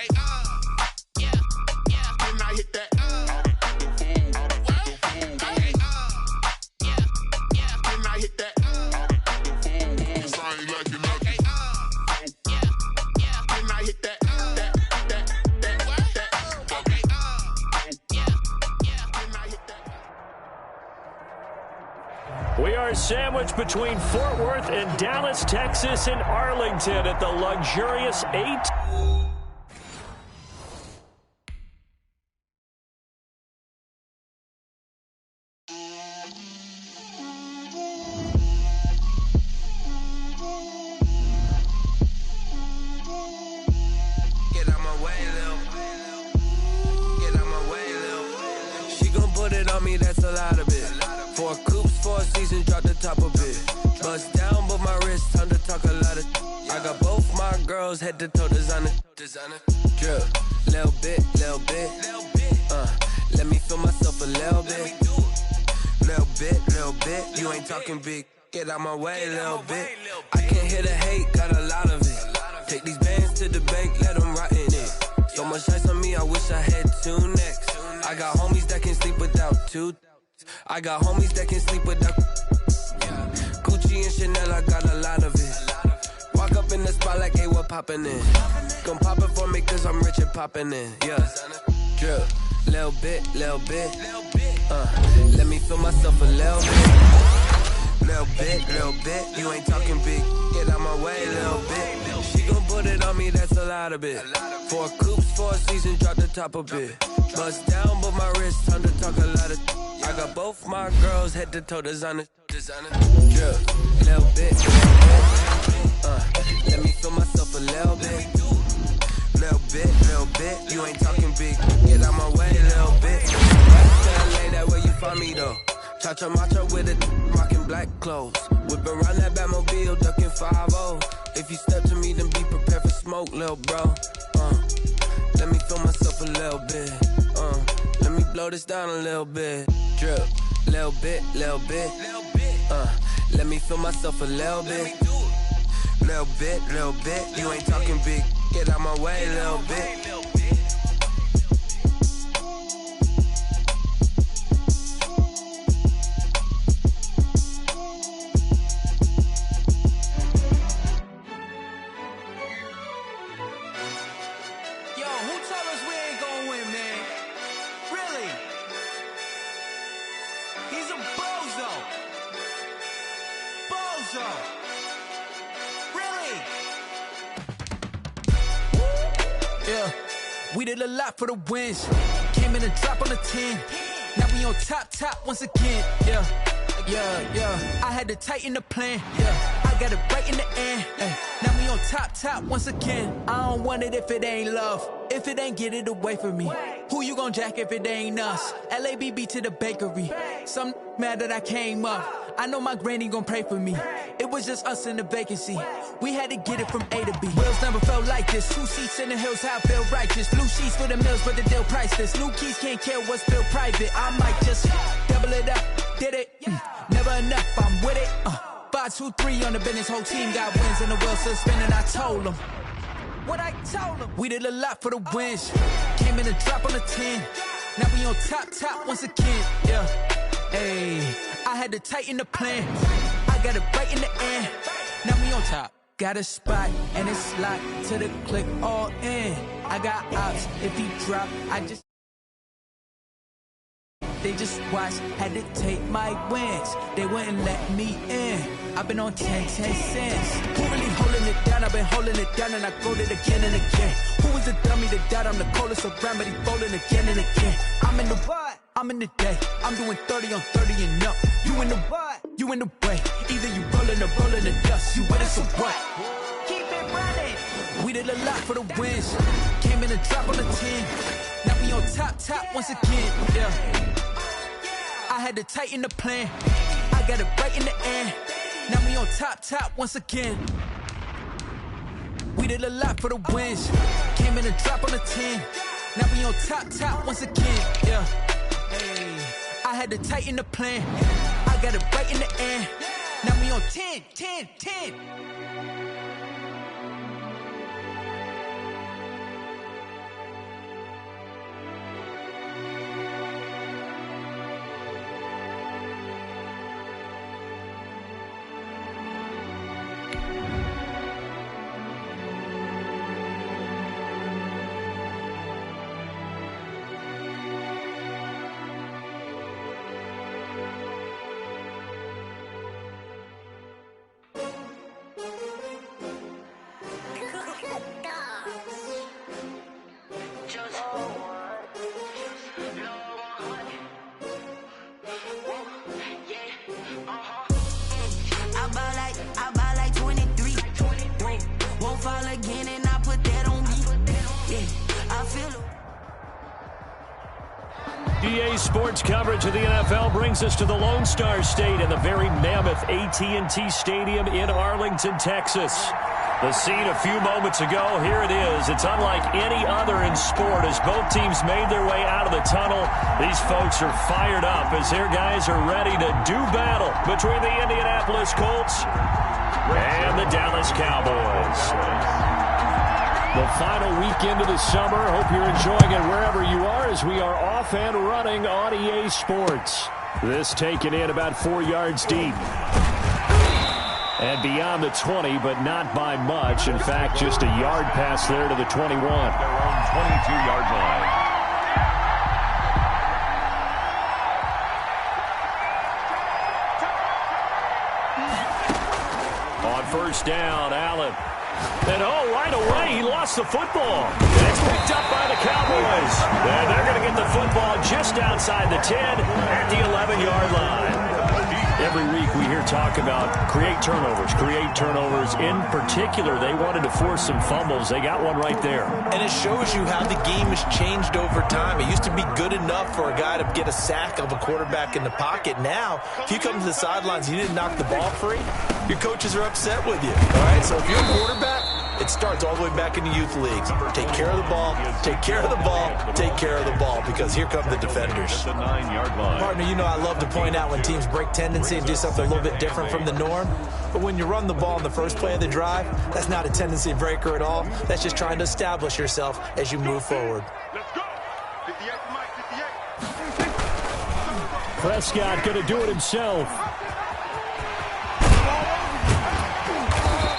Okay, yeah, yeah. Then I hit that. Okay, yeah, yeah. Then I hit that. 'Cause I ain't liking nothing. Okay, yeah, yeah. Then I hit that. Okay, yeah, yeah. Then I hit that. We are sandwiched between Fort Worth and Dallas, Texas, and Arlington at the luxurious 8. Get out my way, Lil. Get out my way, Lil. She gon' put it on me, that's a lot of it. 4 coops, 4 seasons, drop the top of it. Bust down, but my wrist, time to talk a lot of. I got both my girls, head to toe designer. Drip, little bit, little bit. Let me feel myself a little bit. Little bit. You ain't talking big. Get out my way, little bit. I can't hear the hate, got a lot of it. Take these bands to the bank, let them rot in it. So much ice on me, I wish I had 2 necks. I got homies that can sleep without 2. I got homies that can sleep without. Gucci and Chanel, I got a lot of it. Walk up in the spot like, hey, what poppin' in? Gon' pop it for me, cause I'm rich and poppin' in. Yeah, drip, little bit. Let me feel myself a little bit. You ain't talking big. Get out my way, little bit. She gon' put it on me, that's a lot of it. 4 coops, 4 seasons, drop the top of it. Bust down, but my wrist, time to talk a lot of. I got both my girls, head to toe designer. Drip, little bit. Let me feel myself a little bit. Little bit. You ain't talking big. Get out my way, little bit. Tell LA that where you find me though. Cha-cha macha with it, rocking black clothes. Whip around that Batmobile, ducking 5-0. If you step to me, then be prepared for smoke, little bro. Let me feel myself a little bit. Let me blow this down a little bit. Drip, little bit. Let me feel myself a little bit. Little bit. You ain't talking big. Get out my way, little bit. We did a lot for the wins. Came in and drop on the 10. Now we on top once again. Yeah. I had to tighten the plan. Yeah. I got it right in the end. Now we on top once again. I don't want it if it ain't love. If it ain't, get it away from me. Who you gon' jack if it ain't us? LABB to the bakery. Some mad that I came up. I know my granny gon' pray for me. It was just us in the vacancy. We had to get it from A to B. Wheels never felt like this. 2 seats in the hills, how I feel righteous. Blue sheets for the mills, but the deal priceless. New keys can't care what's still private. I might just double it up. Did it? Never enough, I'm with it. 5, 2, 3 on the business. Whole team got wins and the wheels still spinning. I told them what I told them. We did a lot for the wins. Came in and drop on the 10. Now we on top once again. Yeah. Hey, I had to tighten the plan. I got it right in the end. Now we on top. Got a spot and it's locked to the click all in. I got ops. If he drop, I just. They just watched, had to take my wins. They wouldn't let me in. I've been on 10 cents. Who really holding it down? I've been holding it down and I go it again and again. Who was the dummy that died? I'm the coldest around, but he folding again and again. I'm in the what? I'm in the day. I'm doing 30 on 30 and up. You in the what? You in the way. Either you rolling or rolling the dust. You with us or what? Keep it running. We did a lot for the wins. Came in and drop on the 10. Now we on top once again. Yeah. I had to tighten the plan. I got it right in the end. Now we on top once again. We did a lot for the wins. Came in and drop on the 10. Now we on top once again. Yeah. Hey, I had to tighten the plan. I got it right in the end. Now we on 10. EA Sports coverage of the NFL brings us to the Lone Star State and the very mammoth AT&T Stadium in Arlington, Texas. The scene a few moments ago, here it is. It's unlike any other in sport as both teams made their way out of the tunnel. These folks are fired up as their guys are ready to do battle between the Indianapolis Colts and the Dallas Cowboys. The final weekend of the summer. Hope you're enjoying it wherever you are as we are off and running on EA Sports. This taken in about 4 yards deep. And beyond the 20, but not by much. In fact, just a yard pass there to the 21. Their own 22-yard line. On first down, Allen. And right away, he lost the football. And it's picked up by the Cowboys. And they're going to get the football just outside the 10 at the 11-yard line. Every week we hear talk about create turnovers. In particular, they wanted to force some fumbles. They got one right there. And it shows you how the game has changed over time. It used to be good enough for a guy to get a sack of a quarterback in the pocket. Now, if you come to the sidelines and you didn't knock the ball free, your coaches are upset with you. All right, so if you're a quarterback, it starts all the way back in the youth leagues. Take care of the ball, take care of the ball, take care of the ball, because here come the defenders. The 9-yard line. Partner, you know I love to point out when teams break tendency and do something a little bit different from the norm. But when you run the ball in the first play of the drive, that's not a tendency breaker at all. That's just trying to establish yourself as you move forward. Let's go. 58 to Mike, 58. Prescott going to do it himself.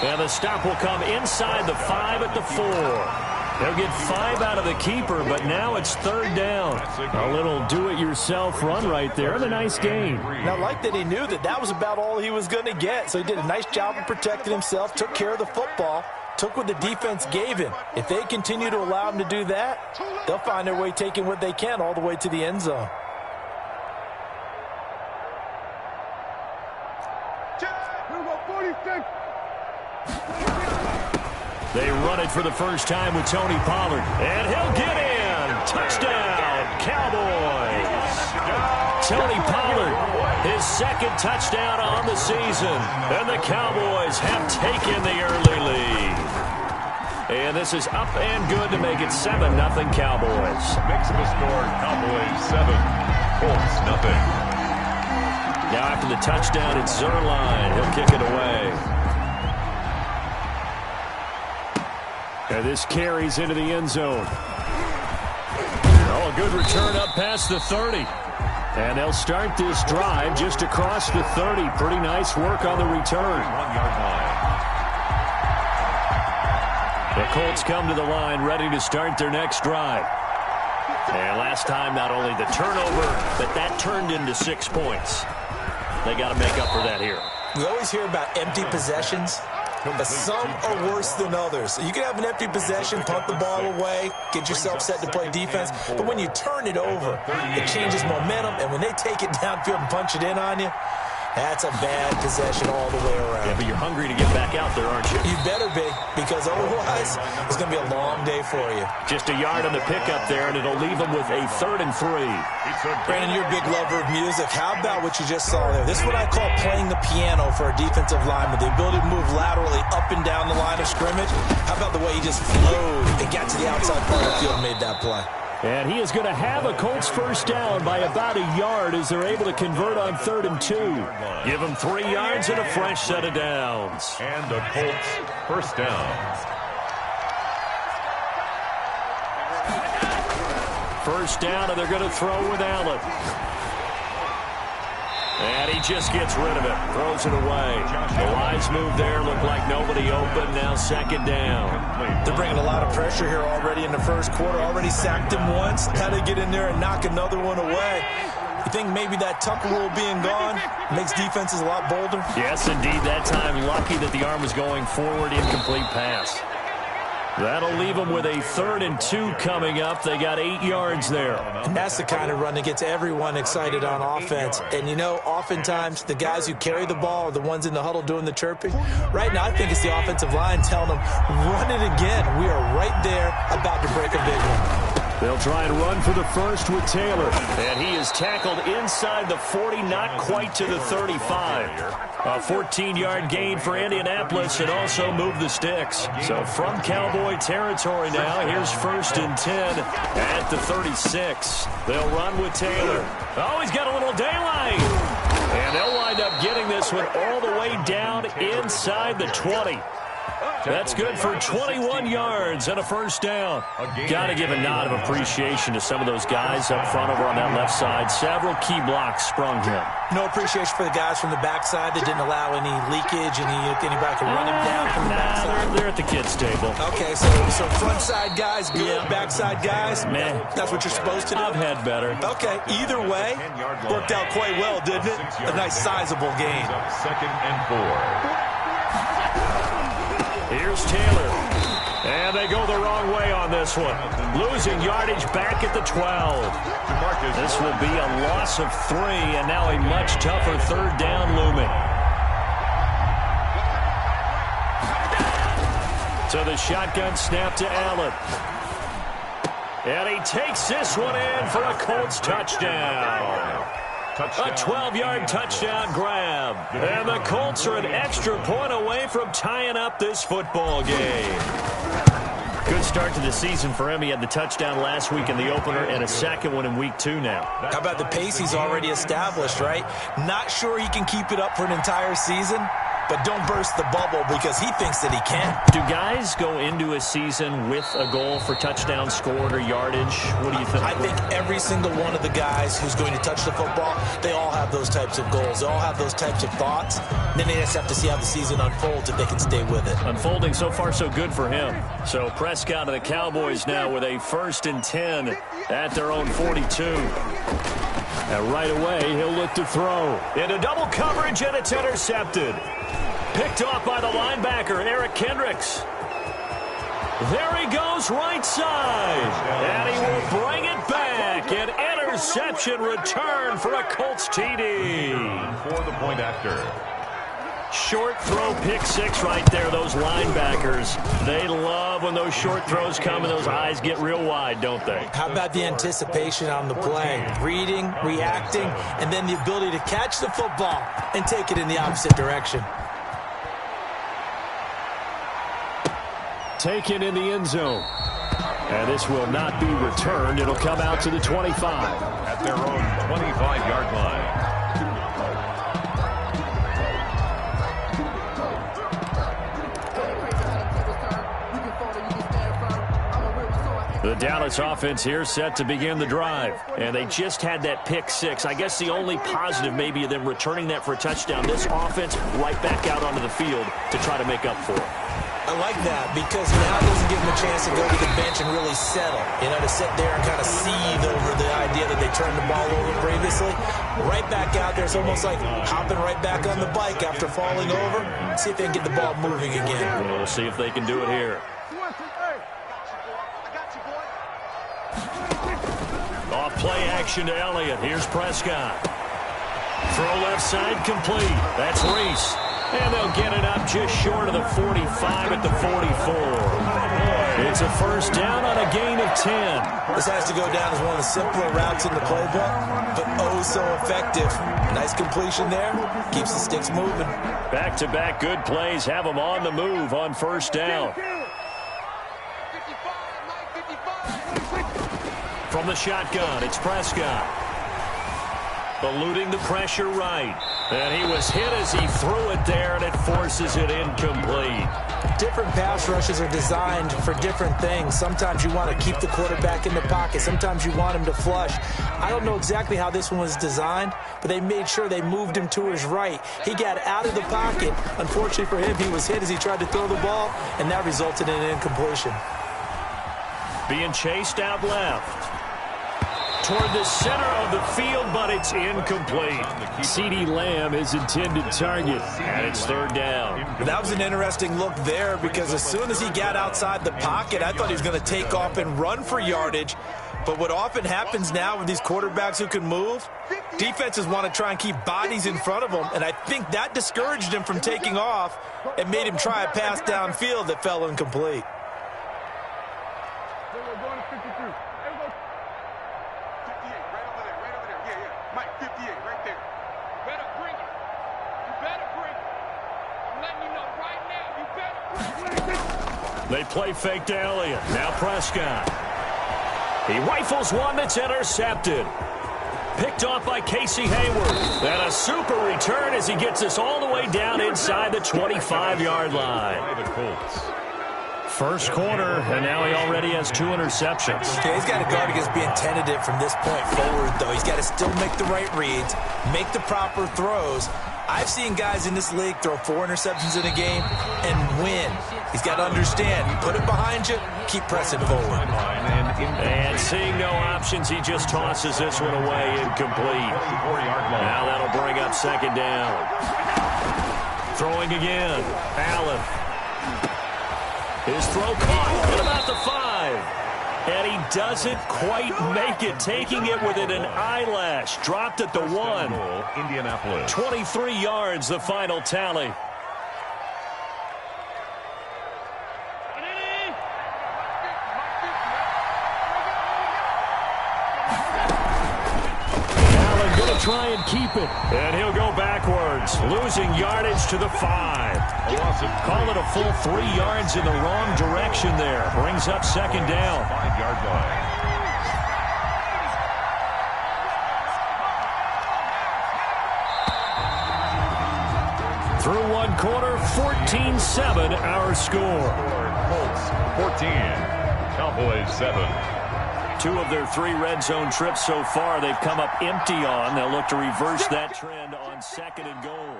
And the stop will come inside the 5 at the 4. They'll get 5 out of the keeper, but now it's third down. A little do-it-yourself run right there, and a nice gain. Now, I like that he knew that was about all he was going to get, so he did a nice job of protecting himself, took care of the football, took what the defense gave him. If they continue to allow him to do that, they'll find their way taking what they can all the way to the end zone. They run it for the first time with Tony Pollard. And he'll get in. Touchdown, Cowboys. Tony Pollard, his second touchdown on the season. And the Cowboys have taken the early lead. And this is up and good to make it 7-0 Cowboys. Makes the score Cowboys 7, Colts 0. Now after the touchdown, it's Zerline. He'll kick it away. And this carries into the end zone. Oh, a good return up past the 30. And they'll start this drive just across the 30. Pretty nice work on the return. 1-yard line. The Colts come to the line ready to start their next drive. And last time, not only the turnover, but that turned into 6 points. They got to make up for that here. We always hear about empty possessions, but some are worse than others. You can have an empty possession, punt the ball away, get yourself set to play defense, but when you turn it over, it changes momentum, and when they take it downfield and punch it in on you, that's a bad possession all the way around. Yeah, but you're hungry to get back out there, aren't you? You better be, because otherwise, it's going to be a long day for you. Just a yard on the pickup there, and it'll leave them with a 3rd and 3. Brandon, you're a big lover of music. How about what you just saw there? This is what I call playing the piano for a defensive lineman. The ability to move laterally up and down the line of scrimmage. How about the way he just flowed and got to the outside part of the field and made that play? And he is going to have a Colts first down by about a yard as they're able to convert on 3rd and 2. Give them 3 yards and a fresh set of downs. And the Colts first down. First down, and they're going to throw with Allen. And he just gets rid of it, throws it away. The wise move there, looked like nobody open, now 2nd down. They're bringing a lot of pressure here already in the first quarter. Already sacked him once. Got to get in there and knock another one away. You think maybe that Tucker rule being gone makes defenses a lot bolder? Yes, indeed. That time, lucky that the arm was going forward, incomplete pass. That'll leave them with a 3rd and 2 coming up. They got 8 yards there. And that's the kind of run that gets everyone excited on offense. And, you know, oftentimes the guys who carry the ball are the ones in the huddle doing the chirping. Right now, I think it's the offensive line telling them, run it again. We are right there about to break a big one. They'll try and run for the first with Taylor. And he is tackled inside the 40, not quite to the 35. A 14-yard gain for Indianapolis and also moved the sticks. So from Cowboy territory now, here's 1st and 10 at the 36. They'll run with Taylor. Oh, he's got a little daylight. And they'll wind up getting this one all the way down inside the 20. That's good for 21 yards and a first down. Got to give a nod of appreciation to some of those guys up front over on that left side. Several key blocks sprung him. No appreciation for the guys from the backside that didn't allow any leakage, anybody could run him down from the backside. They're at the kids' table. Okay, so front side guys good, backside guys, man, that's what you're supposed to do? I've had better. Okay, either way, worked out quite well, didn't it? A nice sizable gain. 2nd and 4. Here's Taylor. And they go the wrong way on this one. Losing yardage back at the 12. This will be a loss of 3, and now a much tougher 3rd down looming. To the shotgun snap to Allen. And he takes this one in for a Colts touchdown. A 12-yard touchdown grab. And the Colts are an extra point away from tying up this football game. Good start to the season for him. He had the touchdown last week in the opener and a second one in week 2 now. How about the pace he's already established, right? Not sure he can keep it up for an entire season, but don't burst the bubble because he thinks that he can. Do guys go into a season with a goal for touchdown scored or yardage? What do you think? I think every single one of the guys who's going to touch the football, they all have those types of goals. They all have those types of thoughts. Then they just have to see how the season unfolds if they can stay with it. Unfolding so far so good for him. So Prescott and the Cowboys now with a 1st and 10 at their own 42. And right away, he'll look to throw. Into double coverage, and it's intercepted. Picked off by the linebacker, Eric Kendricks. There he goes, right side. And he will bring it back. An interception return for a Colts TD. For the point after. Short throw, pick 6 right there. Those linebackers, they love when those short throws come and those eyes get real wide, don't they? How about the anticipation on the play? Reading, reacting, and then the ability to catch the football and take it in the opposite direction. Taken in the end zone. And this will not be returned. It'll come out to the 25. At their own 25-yard line. The Dallas offense here set to begin the drive. And they just had that pick 6. I guess the only positive maybe of them returning that for a touchdown. This offense right back out onto the field to try to make up for it. I like that because now it doesn't give them a chance to go to the bench and really settle. You know, to sit there and kind of seethe over the idea that they turned the ball over previously. Right back out there. It's almost like hopping right back on the bike after falling over. See if they can get the ball moving again. We'll see if they can do it here. Off play action to Elliott. Here's Prescott. Throw left side complete. That's Reese. And they'll get it up just short of the 45 at the 44. It's a first down on a gain of 10. This has to go down as one of the simpler routes in the playbook, but oh so effective. Nice completion there. Keeps the sticks moving. Back-to-back good plays have them on the move on first down. From the shotgun, it's Prescott. Eluding the pressure right. And he was hit as he threw it there, and it forces it incomplete. Different pass rushes are designed for different things. Sometimes you want to keep the quarterback in the pocket. Sometimes you want him to flush. I don't know exactly how this one was designed, but they made sure they moved him to his right. He got out of the pocket. Unfortunately for him, he was hit as he tried to throw the ball, and that resulted in an incompletion. Being chased out left. Toward the center of the field, but it's incomplete. CeeDee Lamb is intended target, and it's third down. That was an interesting look there because as soon as he got outside the pocket, I thought he was going to take off and run for yardage. But what often happens now with these quarterbacks who can move, defenses want to try and keep bodies in front of them, and I think that discouraged him from taking off and made him try a pass downfield that fell incomplete. right over there. Yeah. Mike, 58, right there. Better bring it. You better bring it. I'm letting you know right now, you better bring it. They play fake to Elliott. Now Prescott. He rifles one that's intercepted. Picked off by Casey Hayward. And a super return as he gets us all the way down inside the 25-yard line. The Colts. First quarter, and now he already has 2 interceptions. Yeah, he's got to guard against being tentative from this point forward, though. He's got to still make the right reads, make the proper throws. I've seen guys in this league throw 4 interceptions in a game and win. He's got to understand, put it behind you, keep pressing forward. And seeing no options, he just tosses this one away, incomplete. Now that'll bring up second down. Throwing again, Allen. His throw caught at about the 5. And he doesn't quite make it, taking it within an eyelash. Dropped at the 1. Indianapolis. 23 yards, the final tally. Allen going to try and keep it. And he'll go backwards, losing yardage to the 5. Call it a full 3 yards in the wrong direction there. Brings up second down. 5-yard line. Through one quarter, 14-7 our score. Colts 14, Cowboys 7. 2 of their 3 red zone trips so far they've come up empty on. They'll look to reverse that trend on second and goal.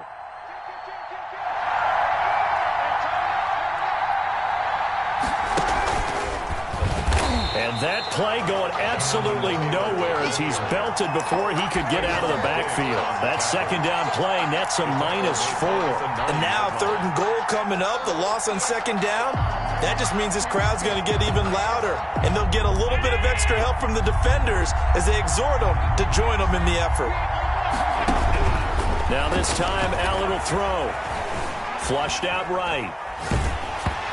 And that play going absolutely nowhere as he's belted before he could get out of the backfield. That second down play nets a -4. And now 3rd and goal coming up, the loss on second down. That just means this crowd's going to get even louder. And they'll get a little bit of extra help from the defenders as they exhort them to join them in the effort. Now this time Allen will throw. Flushed out right.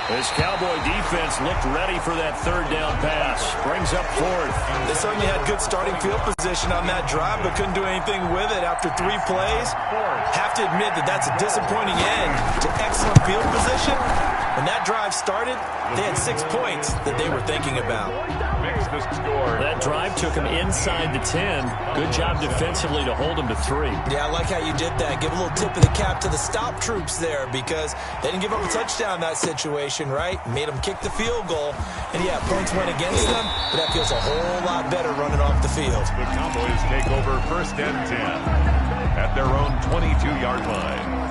This Cowboy defense looked ready for that 3rd down pass. Brings up 4th. They certainly had good starting field position on that drive, but couldn't do anything with it after 3 plays. Have to admit that that's a disappointing end to excellent field position. When that drive started, they had 6 points that they were thinking about. That drive took him inside the 10. Good job defensively to hold him to 3. Yeah, I like how you did that. Give a little tip of the cap to the stop troops there because they didn't give up a touchdown in that situation, right? Made them kick the field goal. And, yeah, points went against them, but that feels a whole lot better running off the field. The Cowboys take over 1st and 10 at their own 22-yard line.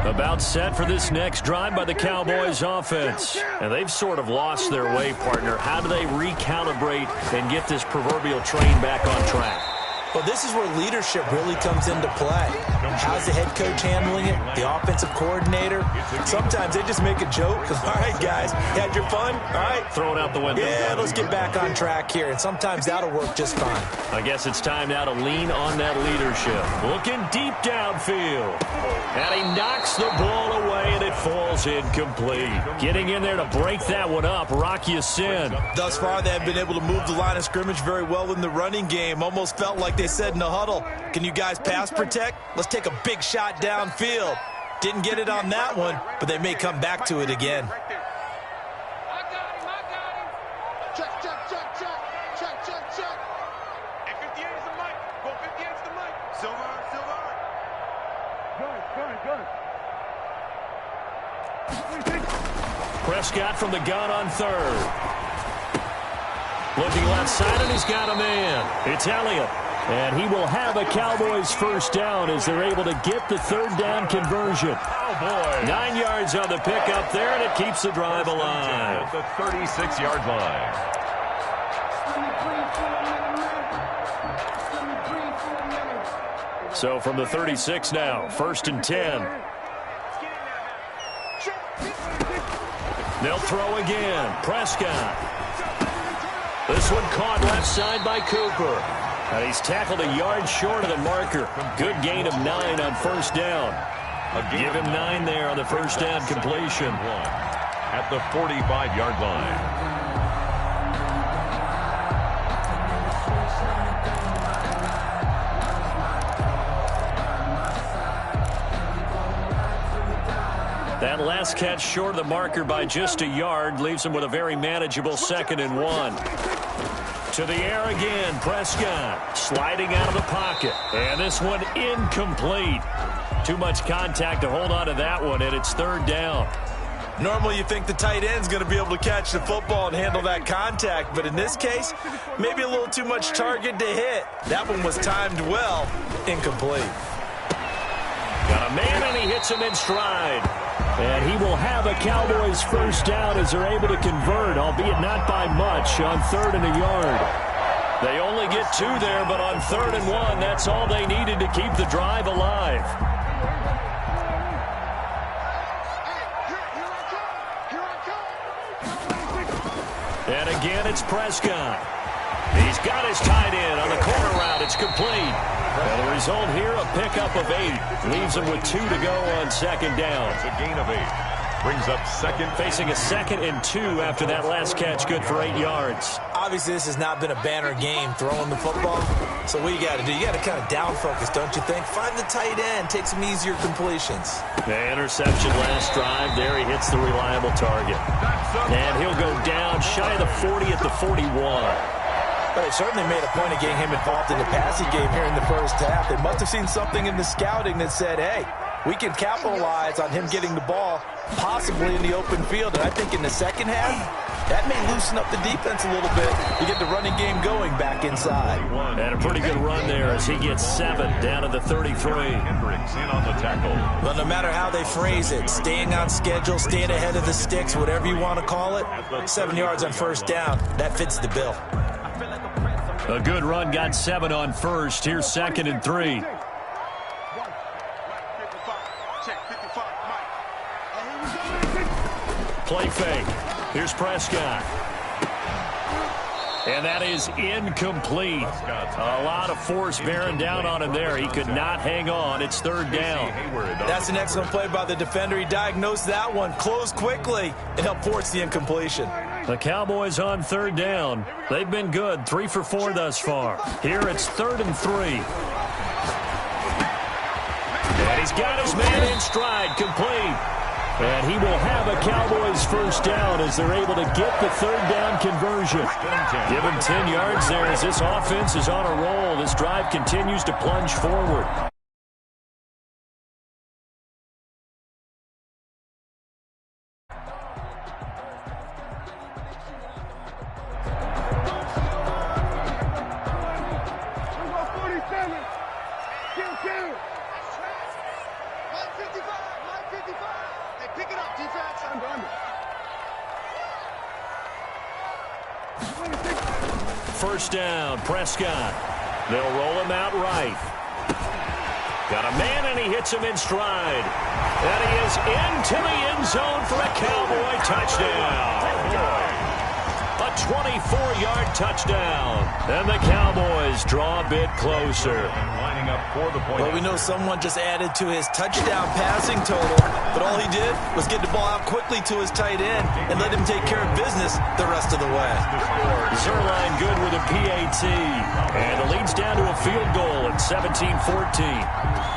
About set for this next drive by the Cowboys offense. And they've sort of lost their way, partner. How do they recalibrate and get this proverbial train back on track? Well, this is where leadership really comes into play. How's the head coach handling it? The offensive coordinator? Sometimes they just make a joke. All right, guys, had your fun? All right. Throw it out the window. Yeah, let's get back on track here. And sometimes that'll work just fine. I guess it's time now to lean on that leadership. Looking deep downfield. And he knocks the ball away, and it falls incomplete. Getting in there to break that one up, Rock Ya-Sin. Thus far, they have been able to move the line of scrimmage very well in the running game. Almost felt like they said in the huddle, can you guys pass protect? Let's take a big shot downfield. Didn't get it on that one, but they may come back to it again. I got him. Check. And 58 is the mic. Go 58 is the mic. Silver. Good. Prescott from the gun on 3rd. Looking left side, and he's got a man. It's Elliott. And he will have a Cowboys 1st down as they're able to get the 3rd down conversion. Cowboys. 9 yards on the pickup there, and it keeps the drive alive. At the 36-yard line. So from the 36 now, 1st and 10. They'll throw again. Prescott. This one caught left side by Cooper. And he's tackled a yard short of the marker. Good gain of 9 on 1st down. Give him 9 there on the 1st down completion. at the 45-yard line. That last catch short of the marker by just a yard leaves him with a very manageable 2nd and 1. To the air again, Prescott sliding out of the pocket. And this one incomplete. Too much contact to hold on to that one, and it's 3rd down. Normally you think the tight end's going to be able to catch the football and handle that contact, but in this case, maybe a little too much target to hit. That one was timed well, incomplete. Got a man, and he hits him in stride. And he will have a Cowboys 1st down as they're able to convert, albeit not by much, on 3rd and a yard. They only get 2 there, but on 3rd and 1, that's all they needed to keep the drive alive. And again, it's Prescott. He's got his tight end on the corner route. It's complete. And the result here, a pickup of 8. Leaves him with 2 to go on 2nd down. It's a gain of 8. Brings up 2nd. Facing a 2nd and 2 after that last catch, good for 8 yards. Obviously, this has not been a banner game throwing the football. So what you got to do, you got to kind of down focus, don't you think? Find the tight end, take some easier completions. The interception last drive. There he hits the reliable target. And he'll go down shy of the 40 at the 41. But they certainly made a point of getting him involved in the passing game here in the 1st half. They must have seen something in the scouting that said, hey, we can capitalize on him getting the ball possibly in the open field. And I think in the 2nd half, that may loosen up the defense a little bit to get the running game going back inside. And a pretty good run there as he gets 7 down to the 33. Hendricks in on the tackle. Well, no matter how they phrase it, staying on schedule, staying ahead of the sticks, whatever you want to call it, 7 yards on 1st down, that fits the bill. A good run, got 7 on 1st. Here's 2nd and 3. Play fake. Here's Prescott. And that is incomplete. A lot of force bearing down on him there. He could not hang on. It's 3rd down. That's an excellent play by the defender. He diagnosed that one, closed quickly, and helped force the incompletion. The Cowboys on 3rd down. They've been good, 3 for 4 thus far. Here it's 3rd and 3. And he's got his man in stride, complete. And he will have a Cowboys 1st down as they're able to get the 3rd down conversion. Give him 10 yards there as this offense is on a roll. This drive continues to plunge forward. First down, Prescott. They'll roll him out right. Got a man, and he hits him in stride. And he is into the end zone for a Cowboy touchdown. A 24-yard touchdown. And the Cowboys draw a bit closer. Lining up for the point. Well, we know someone just added to his touchdown passing total, but all he did was get the ball out quickly to his tight end and let him take care of business the rest of the way. Zerline good with a PAT. And the lead's down to a field goal at 17-14.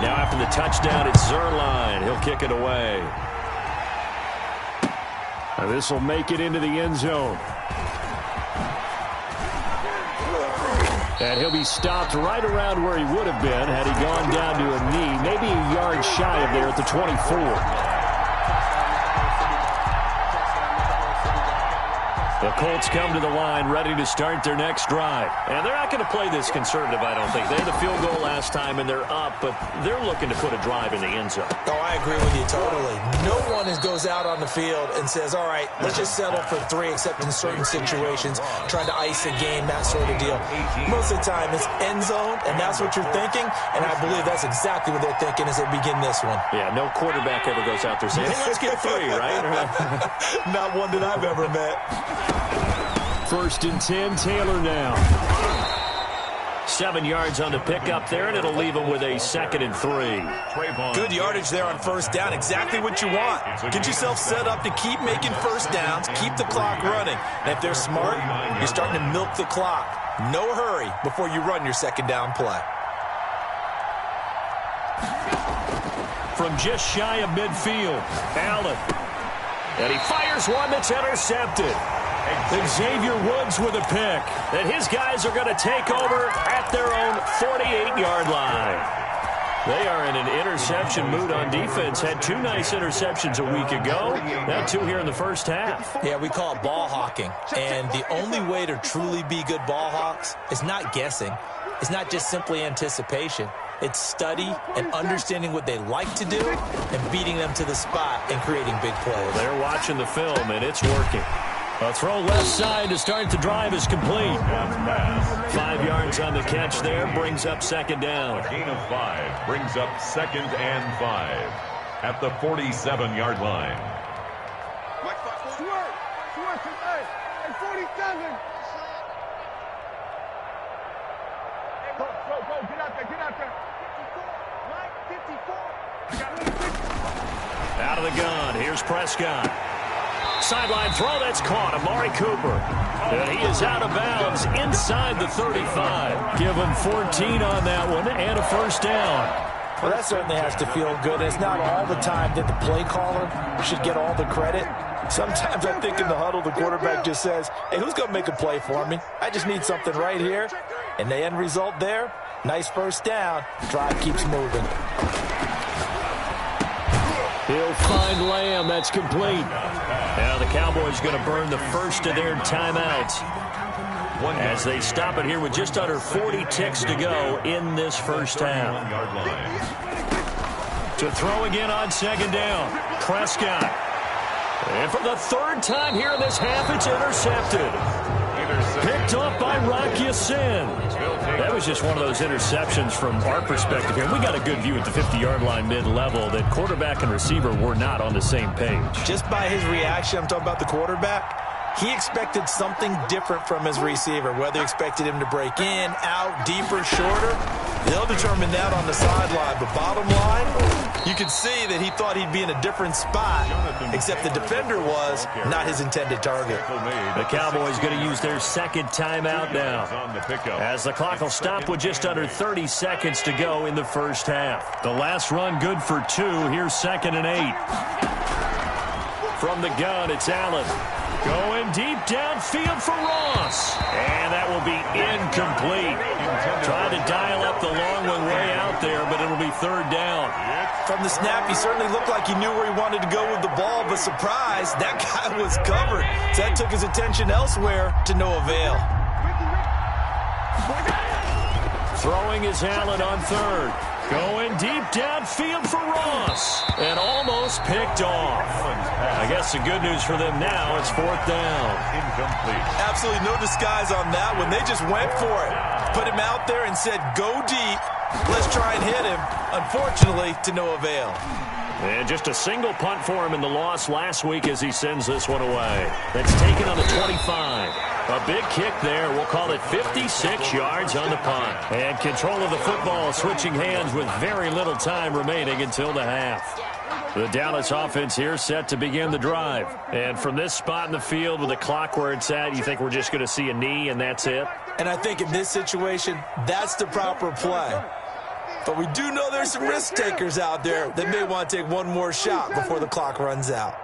Now after the touchdown, it's Zerline. He'll kick it away. This will make it into the end zone. And he'll be stopped right around where he would have been had he gone down to a knee, maybe a yard shy of there at the 24. The Colts come to the line ready to start their next drive. And they're not going to play this conservative, I don't think. They had the field goal last time, and they're up, but they're looking to put a drive in the end zone. Oh, I agree with you totally. No one goes out on the field and says, all right, let's just settle for 3, except in certain situations, trying to ice a game, that sort of deal. Most of the time, it's end zone, and that's what you're thinking, and I believe that's exactly what they're thinking as they begin this one. Yeah, no quarterback ever goes out there saying, hey, let's get 3, right? Not one that I've ever met. 1st and 10, Taylor now. 7 yards on the pickup there, and it'll leave them with a 2nd and 3. Good yardage there on first down. Exactly what you want. Get yourself set up to keep making first downs, keep the clock running. And if they're smart, you're starting to milk the clock. No hurry before you run your second down play. From just shy of midfield, Allen. And he fires one that's intercepted. Xavier Woods with a pick. And his guys are going to take over at their own 48-yard line. They are in an interception mood on defense. Had 2 nice interceptions a week ago. Now 2 here in the first half. Yeah, we call it ball hawking. And the only way to truly be good ball hawks is not guessing. It's not just simply anticipation. It's study and understanding what they like to do and beating them to the spot and creating big plays. They're watching the film, and it's working. A throw left side to start the drive is complete. 5 yards on the catch there, brings up second down. A gain of 5 brings up 2nd and 5 at the 47-yard line. Swerve, hey, 47. Go, get out there. 54. Out of the gun, here's Prescott. Sideline throw, that's caught. Amari Cooper. And he is out of bounds inside the 35. Give him 14 on that one and a first down. Well, that certainly has to feel good. It's not all the time that the play caller should get all the credit. Sometimes I think in the huddle, the quarterback just says, hey, who's going to make a play for me? I just need something right here. And the end result there, nice first down. Drive keeps moving. He'll find Lamb. That's complete. Now the Cowboys going to burn the first of their timeouts as they stop it here with just under 40 ticks to go in this first half. To throw again on second down. Prescott. And for the 3rd time here in this half, it's intercepted. Picked off by Rock Ya-Sin. That was just one of those interceptions from our perspective here. We got a good view at the 50-yard line mid-level that quarterback and receiver were not on the same page. Just by his reaction, I'm talking about the quarterback, he expected something different from his receiver, whether he expected him to break in, out, deeper, shorter. They'll determine that on the sideline. But bottom line, you can see that he thought he'd be in a different spot, except the defender was not his intended target. The Cowboys going to use their 2nd timeout now, as the clock will stop with just under 30 seconds to go in the first half. The last run good for 2. Here's 2nd and 8. From the gun, it's Allen. Going deep downfield for Ross. And that will be incomplete. Trying to dial up the long one way out there, but it'll be 3rd down. From the snap, he certainly looked like he knew where he wanted to go with the ball, but surprise, that guy was covered. So that took his attention elsewhere to no avail. Throwing is Allen on 3rd. Going deep downfield for Ross. And almost picked off. I guess the good news for them now is 4th down. Incomplete. Absolutely no disguise on that one. They just went for it. Put him out there and said, go deep. Let's try and hit him. Unfortunately, to no avail. And just a single punt for him in the loss last week as he sends this one away. That's taken on the 25. A big kick there. We'll call it 56 yards on the punt. And control of the football switching hands with very little time remaining until the half. The Dallas offense here set to begin the drive. And from this spot in the field with the clock where it's at, you think we're just going to see a knee and that's it? And I think in this situation, that's the proper play. But we do know there's some risk takers out there that may want to take one more shot before the clock runs out.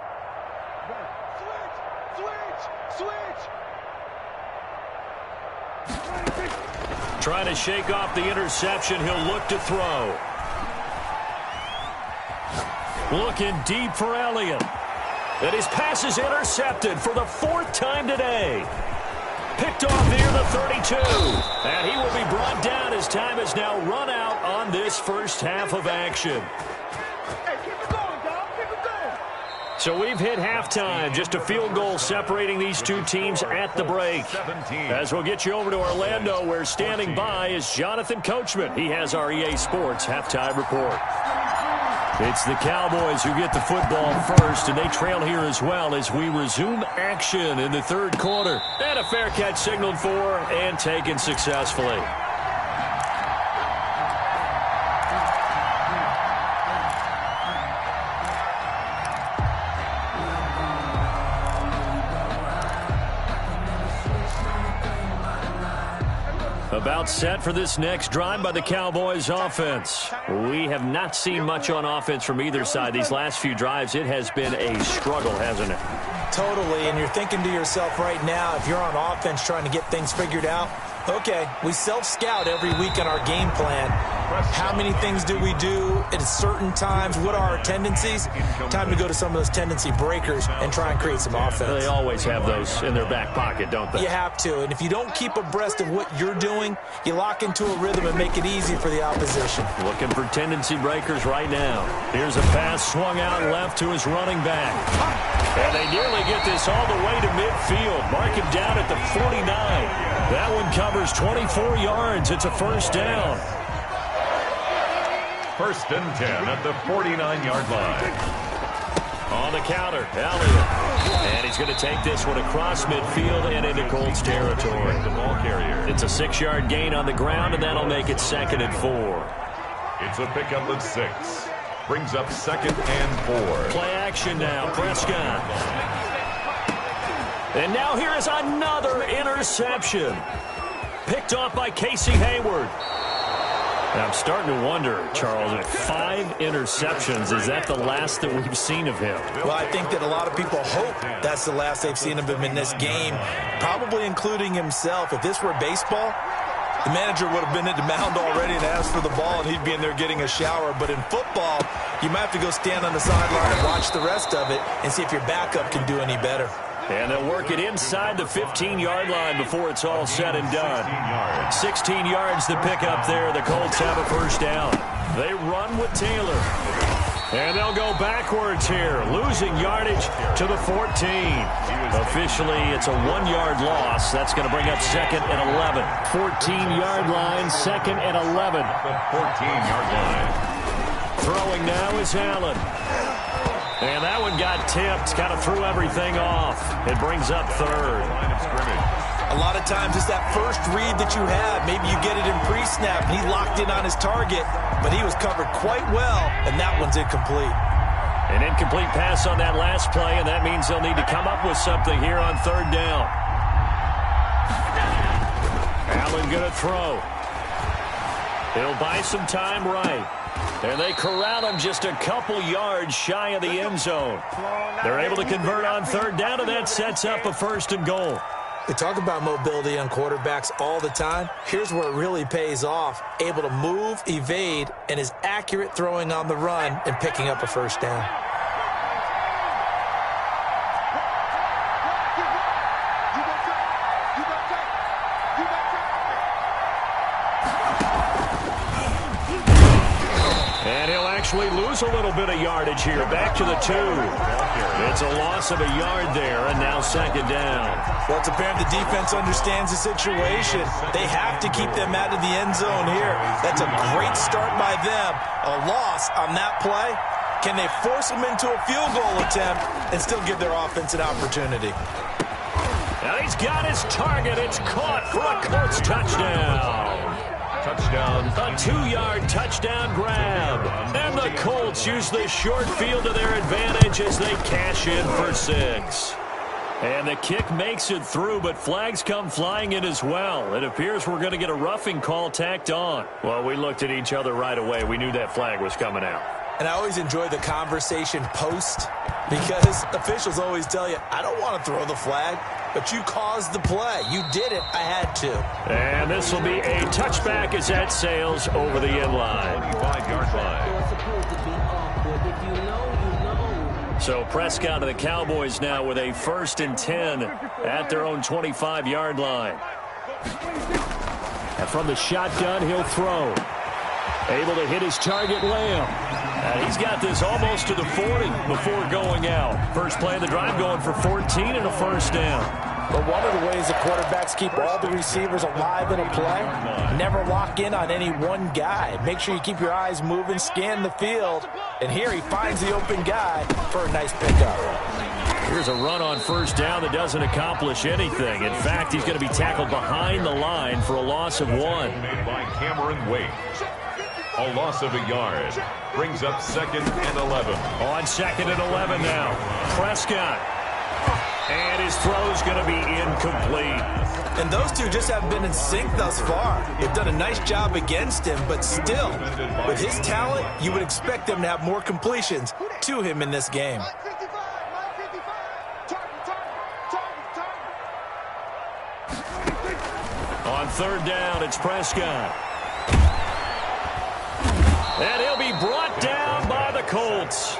Trying to shake off the interception. He'll look to throw. Looking deep for Elliott. And his pass is intercepted for the 4th time today. Picked off near the 32. And he will be brought down as time has now run out on this first half of action. Hey, keep it going, dog. Keep it going. So we've hit halftime. Just a field goal separating these two teams at the break. As we'll get you over to Orlando, where standing by is Jonathan Coachman. He has our EA Sports halftime report. It's the Cowboys who get the football first, and they trail here as well as we resume action in the 3rd quarter. And a fair catch signaled for and taken successfully. About set for this next drive by the Cowboys offense. We have not seen much on offense from either side. These last few drives, it has been a struggle, hasn't it? Totally, and you're thinking to yourself right now, if you're on offense trying to get things figured out, okay, we self-scout every week in our game plan. How many things do we do at certain times? What are our tendencies? Time to go to some of those tendency breakers and try and create some offense. They always have those in their back pocket, don't they? You have to, and if you don't keep abreast of what you're doing, you lock into a rhythm and make it easy for the opposition. Looking for tendency breakers right now. Here's a pass swung out left to his running back. And they nearly get this all the way to midfield. Mark him down at the 49. That one covers 24 yards. It's a first down. First and 10 at the 49-yard line. On the counter, Elliott. And he's going to take this one across midfield and into Colts territory. The ball carrier. It's a 6-yard gain on the ground, and that'll make it 2nd and 4. It's a pickup of 6. Brings up 2nd and 4. Play action now, Prescott. And now here is another interception. Picked off by Casey Hayward. I'm starting to wonder, Charles, at 5 interceptions, is that the last that we've seen of him? Well, I think that a lot of people hope that's the last they've seen of him in this game, probably including himself. If this were baseball, the manager would have been at the mound already and asked for the ball, and he'd be in there getting a shower. But in football, you might have to go stand on the sideline and watch the rest of it and see if your backup can do any better. And they'll work it inside the 15-yard line before it's all said and done. 16 yards to pick up there. The Colts have a first down. They run with Taylor. And they'll go backwards here, losing yardage to the 14. Officially, it's a 1-yard loss. That's going to bring up 2nd and 11. 14-yard line, 2nd and 11. The 14-yard line. Throwing now is Allen. And that one got tipped, kind of threw everything off. It brings up 3rd. Line of scrimmage. A lot of times it's that first read that you have. Maybe you get it in pre-snap, and he locked in on his target, but he was covered quite well, and that one's incomplete. An incomplete pass on that last play, and that means they'll need to come up with something here on 3rd down. Allen going to throw. He'll buy some time right. And they corral him just a couple yards shy of the end zone. They're able to convert on 3rd down, and that sets up a 1st and goal. We talk about mobility on quarterbacks all the time. Here's where it really pays off. Able to move, evade, and is accurate throwing on the run and picking up a first down. And he'll actually lose a little bit of yardage here. Back to the 2. It's a loss of a yard there, and now 2nd down. Well, it's apparent the defense understands the situation. They have to keep them out of the end zone here. That's a great start by them. A loss on that play. Can they force them into a field goal attempt and still give their offense an opportunity? Now he's got his target. It's caught for a Colts touchdown. Touchdown. A 2-yard touchdown grab. And the Colts use the short field to their advantage as they cash in for 6. And the kick makes it through, but flags come flying in as well. It appears we're going to get a roughing call tacked on. Well, we looked at each other right away. We knew that flag was coming out. And I always enjoy the conversation post because officials always tell you, I don't want to throw the flag, but you caused the play. You did it. I had to. And this will be a touchback as that sails over the end line. 25-yard line. So Prescott of the Cowboys now with a 1st and 10 at their own 25-yard line. And from the shotgun, he'll throw. Able to hit his target, Lamb. He's got this almost to the 40 before going out. First play of the drive going for 14 and a first down. But one of the ways the quarterbacks keep all the receivers alive in a play, never lock in on any one guy. Make sure you keep your eyes moving, scan the field, and here he finds the open guy for a nice pickup. Here's a run on first down that doesn't accomplish anything. In fact, he's going to be tackled behind the line for a loss of 1. Made by Cameron Wake. A loss of a yard. Brings up 2nd and 11. On 2nd and 11 now. Prescott. And His throw's going to be incomplete. And those two just haven't been in sync thus far. They've done a nice job against him, but still, with his talent, you would expect them to have more completions to him in this game. On third down, it's Prescott. And he'll be brought down by the Colts.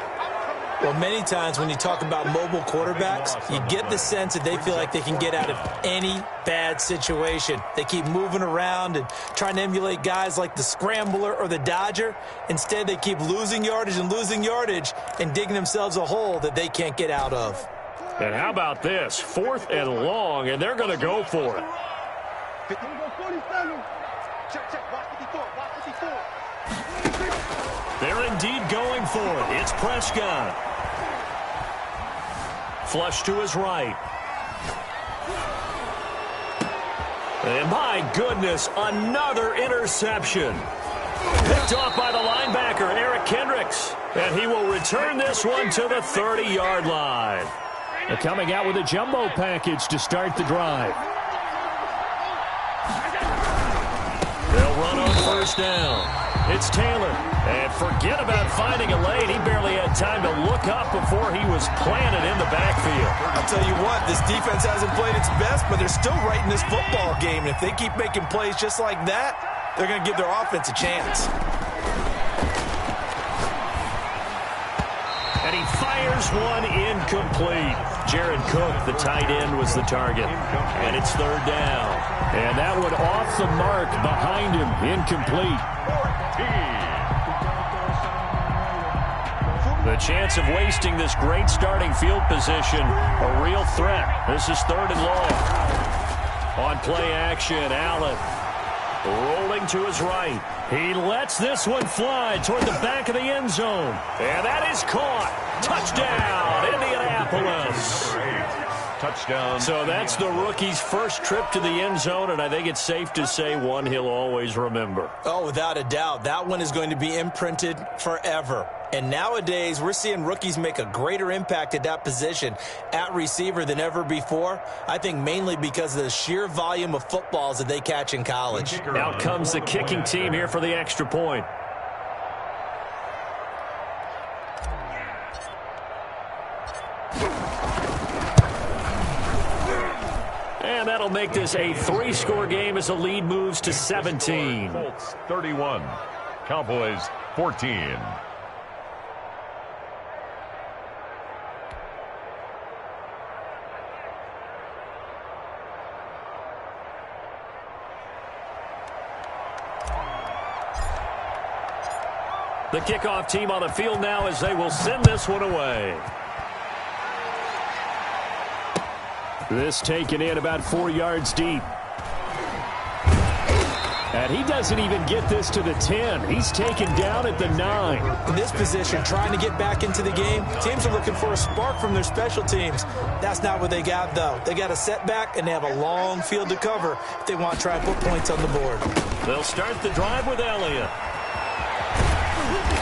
Well, many times when you talk about mobile quarterbacks, you get the sense that they feel like they can get out of any bad situation. They keep moving around and trying to emulate guys like the Scrambler or the Dodger. Instead, they keep losing yardage and digging themselves a hole that they can't get out of. And how about this? 4th and long, and they're going to go for it. They're indeed going for it. It's Prescott. Flush to his right. And my goodness, another interception. Picked off by the linebacker, Eric Kendricks. And he will return this one to the 30-yard line. They're coming out with a jumbo package to start the drive. They'll run on first down. It's Taylor. And forget about finding a lane. He barely had time to look up before he was planted in the backfield. I'll tell you what, this defense hasn't played its best, but they're still right in this football game. And if they keep making plays just like that, they're going to give their offense a chance. And he fires one incomplete. Jared Cook, the tight end, was the target. And it's third down. And that one off the mark behind him, incomplete. The chance of wasting this great starting field position, a real threat. This is 3rd and long. On play action, Allen rolling to his right. He lets this one fly toward the back of the end zone. And that is caught. Touchdown, Indianapolis. Touchdown. So that's the rookie's first trip to the end zone, and I think it's safe to say one he'll always remember. Oh, without a doubt. That one is going to be imprinted forever. And nowadays, we're seeing rookies make a greater impact at that position at receiver than ever before. I think mainly because of the sheer volume of footballs that they catch in college. Out comes the kicking team here for the extra point. And that'll make this a 3-score game as the lead moves to 17. Colts 31, Cowboys 14. The kickoff team on the field now as they will send this one away. This taken in about 4 yards deep. And he doesn't even get this to the 10. He's taken down at the 9. In this position, trying to get back into the game, teams are looking for a spark from their special teams. That's not what they got, though. They got a setback, and they have a long field to cover if they want to try and put points on the board. They'll start the drive with Elliott.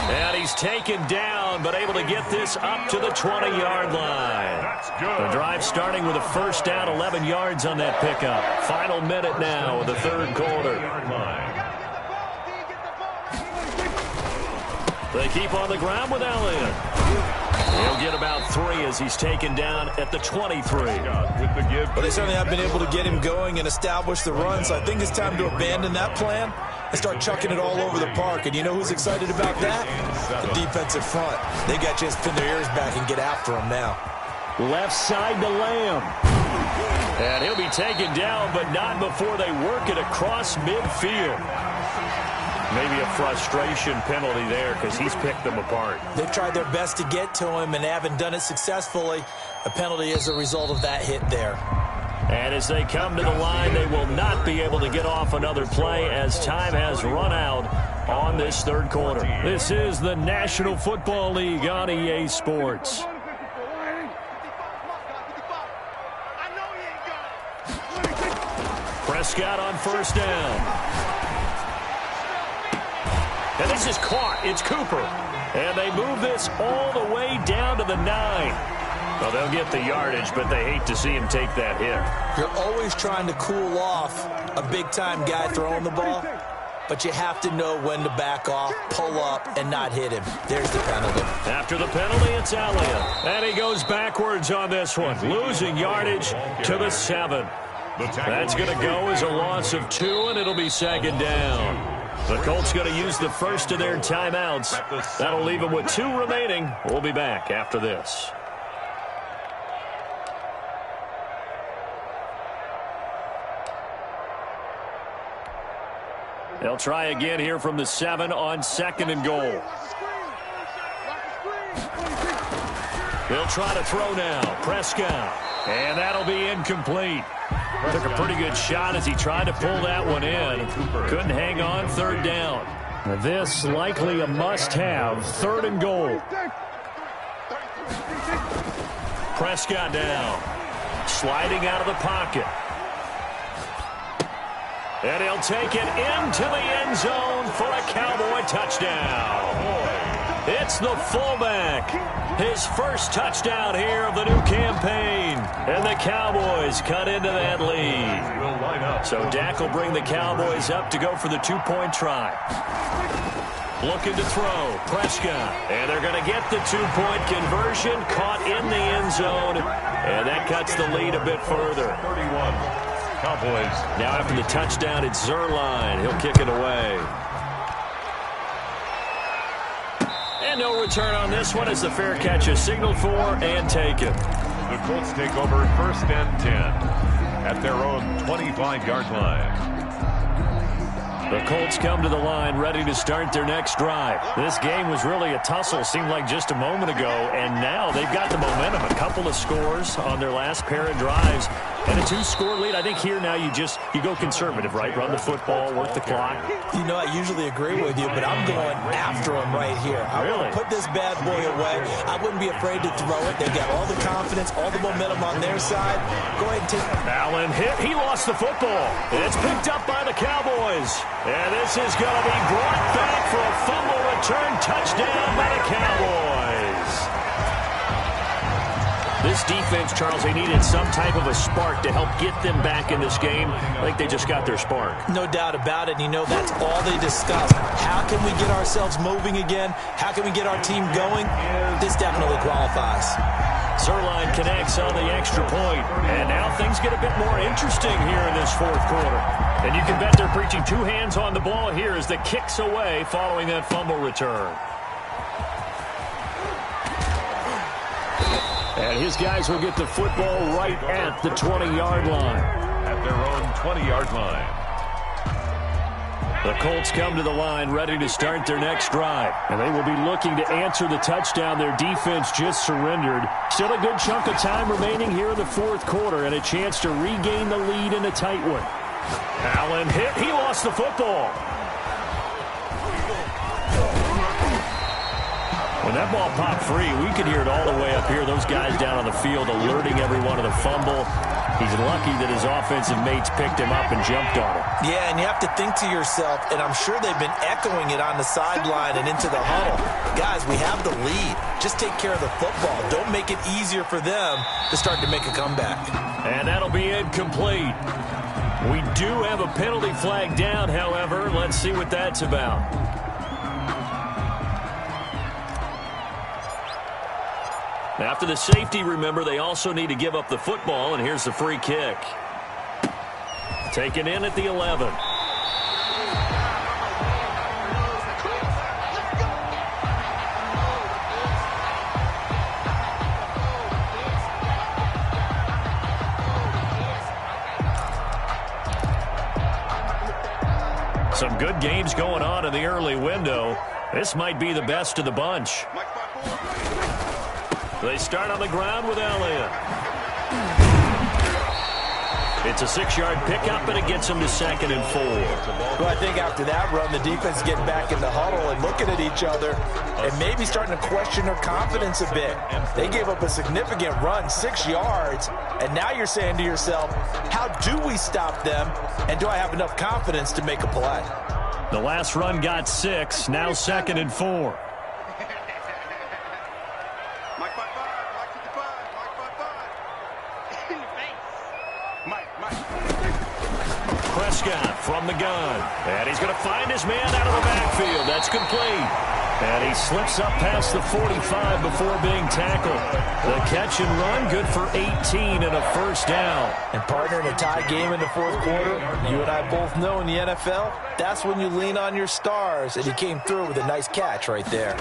And he's taken down, but able to get this up to the 20-yard line. That's good. The drive starting with a first down, 11 yards on that pickup. Final minute now of the third quarter. They keep on the ground with Elliott. He'll get about 3 as he's taken down at the 23. But they certainly have been able to get him going and establish the run, so I think it's time to abandon that plan and start chucking it all over the park. And you know who's excited about that? The defensive front. They got a chance to pin their ears back and get after him now. Left side to Lamb. And he'll be taken down, but not before they work it across midfield. Maybe a frustration penalty there because he's picked them apart. They've tried their best to get to him and haven't done it successfully. A penalty is a result of that hit there. And as they come to the line, they will not be able to get off another play as time has run out on this third quarter. This is the National Football League on EA Sports. Prescott on first down. And this is caught. It's Cooper. And they move this all the way down to the 9. Well, they'll get the yardage, but they hate to see him take that hit. You're always trying to cool off a big-time guy throwing the ball, but you have to know when to back off, pull up, and not hit him. There's the penalty. After the penalty, it's Elliott. And he goes backwards on this one, losing yardage to the 7. That's going to go as a loss of 2, and it'll be second down. The Colts going to use the first of their timeouts. That'll leave them with 2 remaining. We'll be back after this. They'll try again here from the 7 on 2nd and goal. They'll try to throw now. Prescott. And that'll be incomplete. Took a pretty good shot as he tried to pull that one in. Couldn't hang on, 3rd down. This likely a must-have, 3rd and goal. Prescott down. Sliding out of the pocket. And he'll take it into the end zone for a Cowboy touchdown. It's the fullback. His first touchdown here of the new campaign. And the Cowboys cut into that lead. So Dak will bring the Cowboys up to go for the 2-point try. Looking to throw. Prescott. And they're going to get the 2-point conversion. Caught in the end zone. And that cuts the lead a bit further. 31. Cowboys. Now after the touchdown, it's Zerline. He'll kick it away. And no return on this one as the fair catch is signaled for and taken. The Colts take over 1st and 10 at their own 25-yard line. The Colts come to the line ready to start their next drive. This game was really a tussle, seemed like just a moment ago, and now they've got the momentum. A couple of scores on their last pair of drives and a 2-score lead. I think here now you go conservative, right? Run the football, work the clock. You know, I usually agree with you, but I'm going after him right here. I really want to put this bad boy away. I wouldn't be afraid to throw it. They've got all the confidence, all the momentum on their side. Go ahead and take it. Allen hit. He lost the football. It's picked up by the Cowboys. And this is going to be brought back for a fumble return touchdown by the Cowboys. This defense, Charles, they needed some type of a spark to help get them back in this game. I think they just got their spark. No doubt about it. You know, that's all they discussed. How can we get ourselves moving again? How can we get our team going? This definitely qualifies. Zerline connects on the extra point. And now things get a bit more interesting here in this 4th quarter. And you can bet they're preaching 2 hands on the ball here as the kick's away following that fumble return. And his guys will get the football right at the 20-yard line. At their own 20-yard line. The Colts come to the line ready to start their next drive. And they will be looking to answer the touchdown their defense just surrendered. Still a good chunk of time remaining here in the 4th quarter and a chance to regain the lead in a tight one. Allen hit. He lost the football. When that ball popped free, we could hear it all the way up here. Those guys down on the field alerting everyone of the fumble. He's lucky that his offensive mates picked him up and jumped on him. Yeah, and you have to think to yourself, and I'm sure they've been echoing it on the sideline and into the huddle. Guys, we have the lead. Just take care of the football. Don't make it easier for them to start to make a comeback. And that'll be incomplete. We do have a penalty flag down, however. Let's see what that's about. After the safety, remember, they also need to give up the football, and here's the free kick. Taken in at the 11. Some good games going on in the early window. This might be the best of the bunch. They start on the ground with Elliott. It's a 6-yard pickup, and it gets them to 2nd and 4. Well, I think after that run, the defense getting back in the huddle and looking at each other and maybe starting to question their confidence a bit. They gave up a significant run, 6 yards, and now you're saying to yourself, how do we stop them, and do I have enough confidence to make a play? The last run got 6, now 2nd and 4. Prescott from the gun. And he's going to find his man out of the backfield. That's complete. And he slips up past the 45 before being tackled. The catch and run, good for 18 and a first down. And partner, in a tie game in the fourth quarter, you and I both know in the NFL, that's when you lean on your stars. And he came through with a nice catch right there.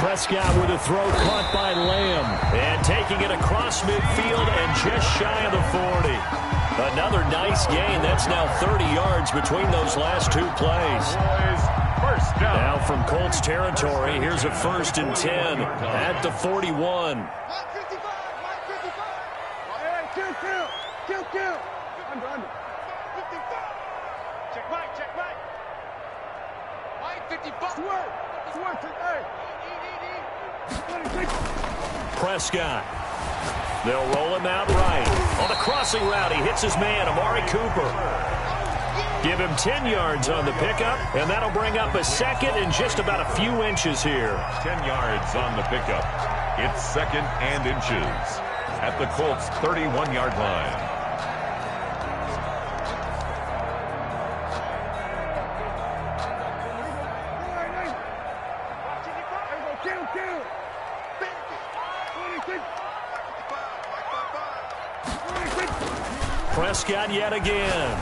Prescott with a throw caught by Lamb. And taking it across midfield and just shy of the 40. Another nice gain. That's now 30 yards between those last two plays. First down. Now from Colts territory, here's a 1st and 10 at the 41. Under. 55. Check Mike. Mike, 55. Prescott. They'll roll him out right. On the crossing route, he hits his man, Amari Cooper. Give him 10 yards on the pickup, and that'll bring up a second and just about a few inches here. 10 yards on the pickup. It's 2nd and inches at the Colts' 31-yard line. Prescott yet again.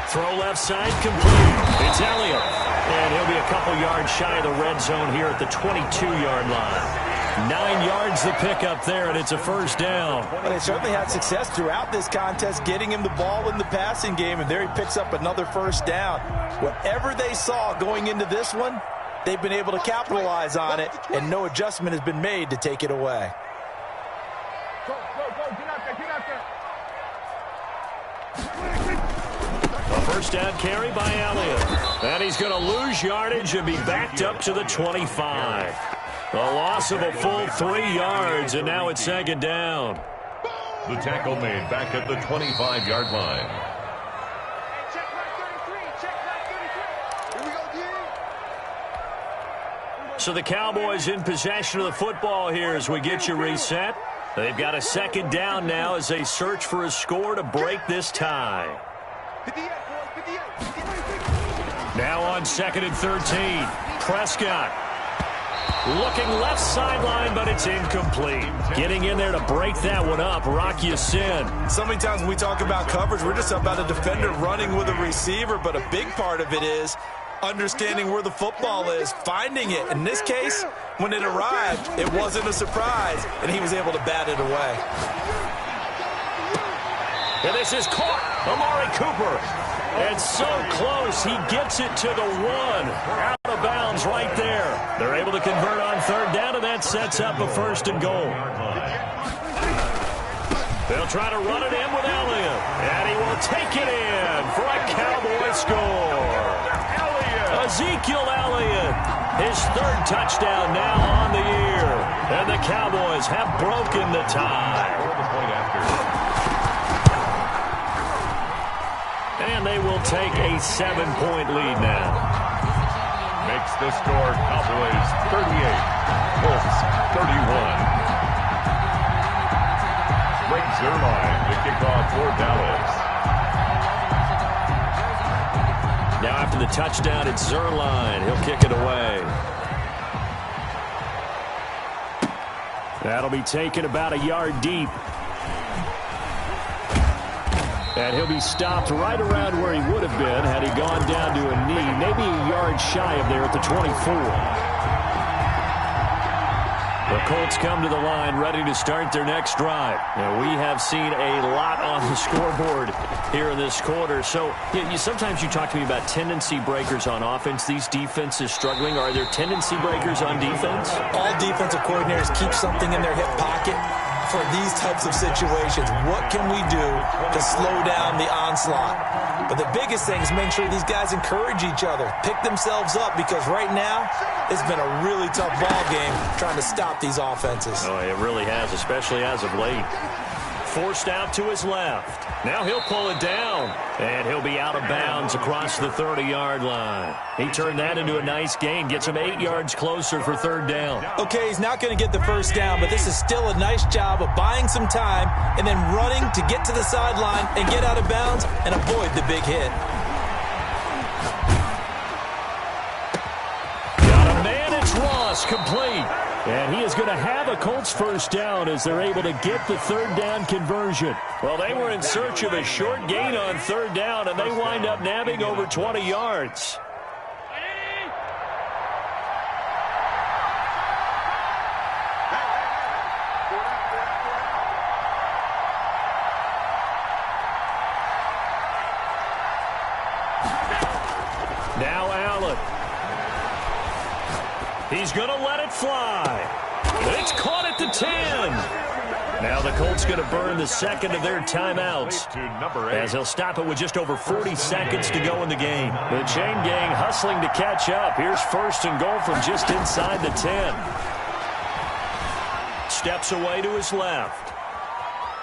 Throw left side complete. It's Elliott. And he'll be a couple yards shy of the red zone here at the 22-yard line. 9 yards the pickup there, and it's a first down. Well, they certainly had success throughout this contest, getting him the ball in the passing game, and there he picks up another first down. Whatever they saw going into this one, they've been able to capitalize on it, and no adjustment has been made to take it away. A first down carry by Elliott. And he's going to lose yardage and be backed up to the 25. A loss of a full 3 yards, and now it's 2nd down. The tackle made back at the 25-yard line. Check Mike 33. Here we go, So the Cowboys in possession of the football here as we get you reset. They've got a 2nd down now as they search for a score to break this tie. Now on 2nd and 13. Prescott looking left sideline, but it's incomplete. Getting in there to break that one up, Rock Ya-Sin. So many times when we talk about coverage, we're just about a defender running with a receiver, but a big part of it is understanding where the football is, finding it. In this case, when it arrived, it wasn't a surprise, and he was able to bat it away. And this is caught. Amari Cooper. And so close, he gets it to the 1. Out of bounds right there. They're able to convert on 3rd down, and that sets up a 1st and goal. They'll try to run it in with Elliott. And he will take it in for a Cowboy score. Ezekiel Elliott, his 3rd touchdown now on the year. And the Cowboys have broken the tie. And they will take a 7-point lead now. Makes the score Cowboys 38, Colts 31. Trez114 to kick off for Dallas. Now after the touchdown, it's Trez114. He'll kick it away. That'll be taken about a yard deep. And he'll be stopped right around where he would have been had he gone down to a knee, maybe a yard shy of there at the 24. The Colts come to the line ready to start their next drive. Now, we have seen a lot on the scoreboard here in this quarter. So sometimes you talk to me about tendency breakers on offense. These defenses struggling. Are there tendency breakers on defense? All defensive coordinators keep something in their hip pocket for these types of situations. What can we do to slow down the onslaught? But the biggest thing is make sure these guys encourage each other, pick themselves up, because right now it's been a really tough ball game trying to stop these offenses. Oh, it really has, especially as of late. forced out to his left. Now he'll pull it down, and he'll be out of bounds across the 30-yard line. He turned that into a nice gain, gets him 8 yards closer for third down. Okay, he's not going to get the first down, but this is still a nice job of buying some time and then running to get to the sideline and get out of bounds and avoid the big hit. Got a man, it's Ross, complete. And he is going to have a Colts first down as they're able to get the third down conversion. Well, they were in search of a short gain on third down, and they wind up nabbing over 20 yards. Now Allen. He's going to let it fly. It's caught at the 10. Now the Colts going to burn the second of their timeouts as he'll stop it with just over 40 seconds to go in the game. The chain gang hustling to catch up. Here's first and goal from just inside the 10. Steps away to his left.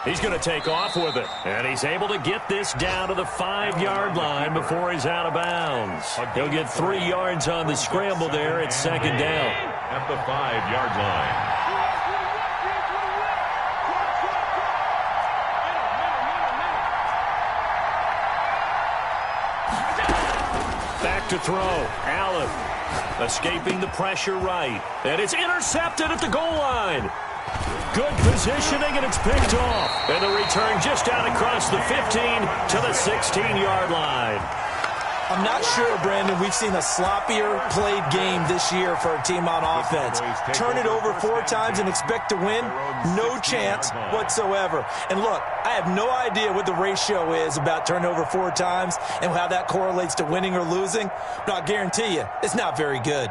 He's going to take off with it, and he's able to get this down to the 5-yard line before he's out of bounds. He'll get 3 yards on the scramble there at second down. At the 5-yard line. Back to throw. Allen escaping the pressure right, and it's intercepted at the goal line. Good positioning, and it's picked off. And the return just out across the 15 to the 16-yard line. I'm not sure, Brandon, we've seen a sloppier played game this year for our team on offense. Turn it over 4 times and expect to win? No chance whatsoever. And look, I have no idea what the ratio is about turning over 4 times and how that correlates to winning or losing, but I'll guarantee you, it's not very good.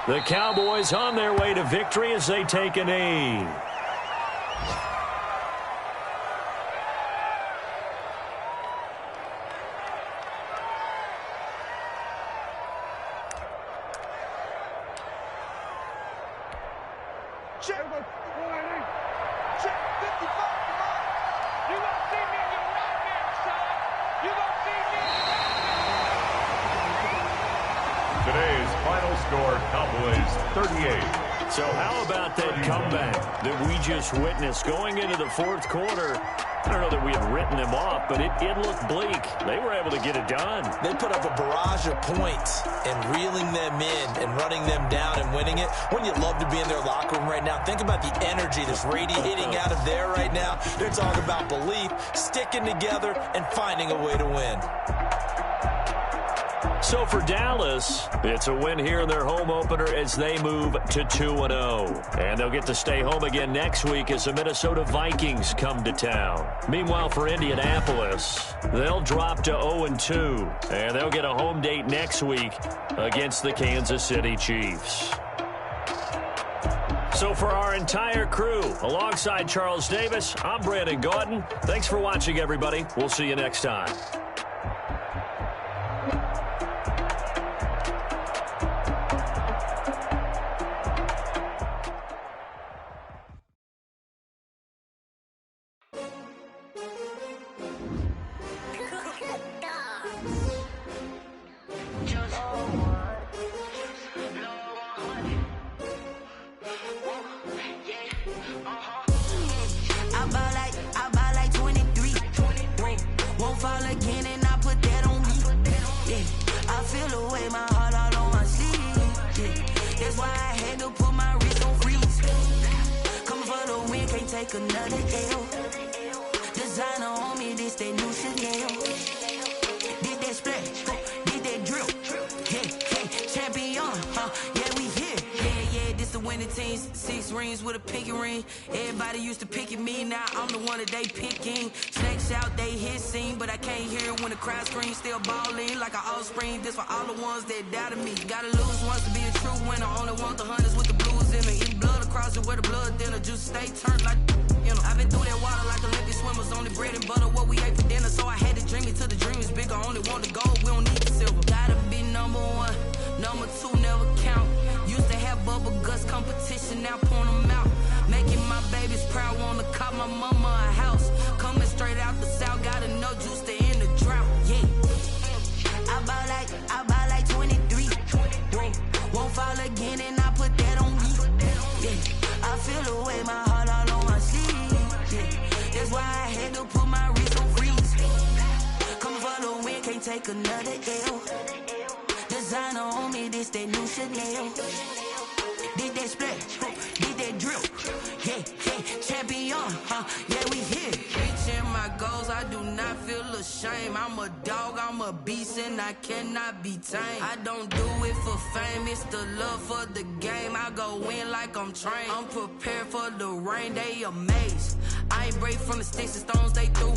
The Cowboys on their way to victory as they take a knee. Check 55. You gonna see me in your nightmare, son. You gonna see me in your nightmare. Today's final score, Cowboys 38. So how about that comeback that we just witnessed going into the fourth quarter? I don't know that we had written them off, but it looked bleak. They were able to get it done. They put up a barrage of points and reeling them in and running them down and winning it. Wouldn't you love to be in their locker room right now? Think about the energy that's radiating out of there right now. They're talking about belief, sticking together, and finding a way to win. So for Dallas, it's a win here in their home opener as they move to 2-0. And they'll get to stay home again next week as the Minnesota Vikings come to town. Meanwhile, for Indianapolis, they'll drop to 0-2. And they'll get a home date next week against the Kansas City Chiefs. So for our entire crew, alongside Charles Davis, I'm Brandon Gordon. Thanks for watching, everybody. We'll see you next time. Another L. Designer on me, this they new Chanel. Did that splash, did that drill. Yeah, champion, yeah, we here. Yeah, this the winning teams. 6 rings with a pinky ring. Everybody used to picking me, now I'm the one that they picking. Snakes out, they hit scene, but I can't hear it when the crowd screams. Still balling like an offspring. This for all the ones that doubted me. Gotta lose once to be a true winner. Only want the hunters with the blues in me. Eat blood across it where the blood dinner. Just stay turned like, you know. I've been through that water like Olympic swimmers. Only bread and butter, what we ate for dinner. So I had to dream it till the dream is bigger. Only want the gold, we don't need the silver. Gotta be number 1, number 2, never take another L. Designer on me, this that new Chanel. Did that splash, did that drill. Yeah, champion, yeah, we here. Reaching my goals, I do not feel ashamed. I'm a dog, I'm a beast, and I cannot be tamed. I don't do it for fame, it's the love for the game. I go in like I'm trained. I'm prepared for the rain, they amazed. I ain't break from the sticks and stones they threw.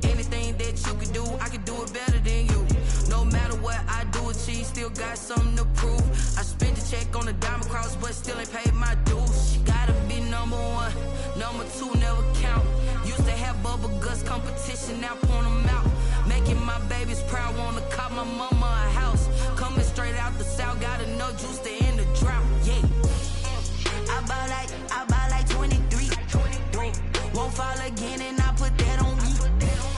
Anything that you can do, I can do it better than you. No matter what I do achieve, still got something to prove. I spent the check on the diamond cross, but still ain't paid my dues. She gotta be number one, number two never count. Used to have bubble guts competition, now point them out. Making my babies proud, wanna cop my mama a house. Coming straight out the south, got enough juice to end the drought. Yeah, I buy like 23. Won't fall again, and I put that on me.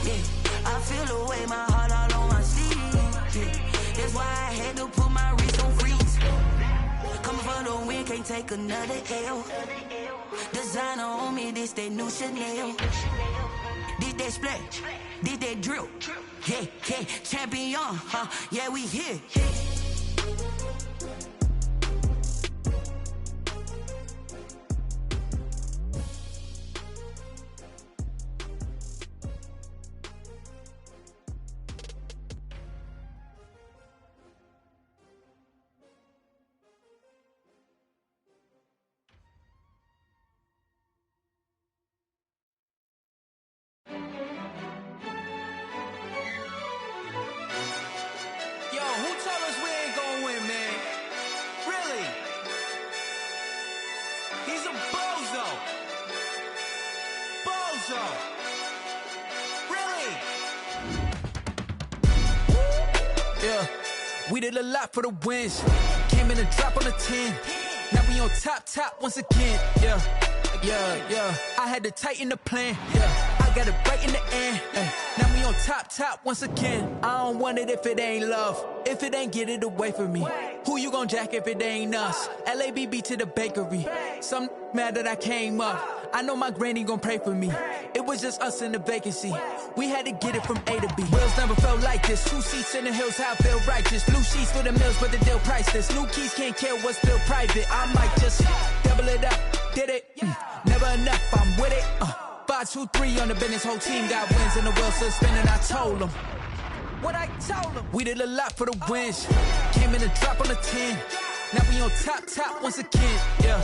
Yeah, I feel the way, my heart all on my sleeve. Yeah, that's why I had to put my wrist on freeze. Coming for the win, can't take another L. Designer on me, this that new Chanel. Did that splash, did that drill. Yeah, champion, yeah, we here. We did a lot for the wins. Came in a drop on a 10. Now we on top once again. Yeah. I had to tighten the plan. Yeah. I got it right in the end. Now we on top once again. I don't want it if it ain't love. If it ain't, get it away from me. Who you gon' jack if it ain't us? LABB to the bakery. Some mad that I came up. I know my granny gon' pray for me. It was just us in the vacancy. We had to get it from A to B. Wheels never felt like this. 2 seats in the hills, how I feel righteous. Blue sheets for the mills, but the deal priceless. New keys can't care what's still private. I might just double it up. Did it? Never enough, I'm with it. 5, 2, 3 on the business. Whole team got wins and the wheels still spinning. I told them what I told them. We did a lot for the wins. Came in a drop on a 10. Now we on top once again. Yeah.